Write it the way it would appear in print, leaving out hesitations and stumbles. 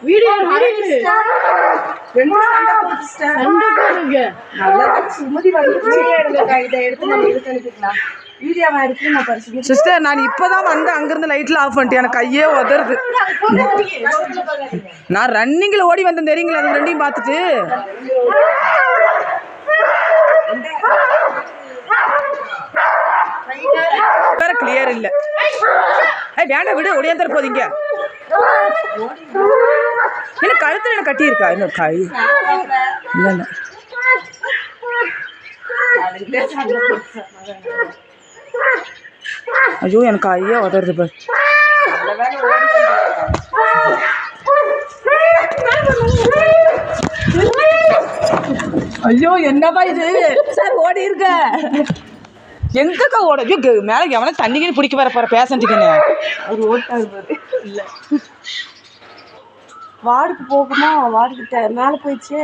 Video sister நான் இப்பதான் வந்து அங்கிருந்து லைட்ல ஆஃப் பண்ணிட்டேன். எனக்கு கையே உதறது. நான் ரன்னிங்ல ஓடி வந்தேன் தெரியுங்களா? அது ரெண்டையும் பார்த்துட்டு வேற கிளியர் இல்ல. வேண்டாம் விடு, ஒடியாந்தர போதீங்க. என்ன கழுத்துல என்ன கட்டி இருக்கா? என்ன கை இல்ல ஐயோ எனக்கு ஐயா உதறது பாரு. ஐயோ என்னப்பா இது சார் ஓடி இருக்க எங்கக்கா ஓட? ஐயோ மேலே எவனா தண்ணிக்கு பிடிக்க வர போற பேசண்ட்டுக்குன்னு அவர் ஓட்டாரு பாரு. இல்லை வார்டுக்கு போகுமா? வார்டுக்கிட்ட மேலே போயிடுச்சு.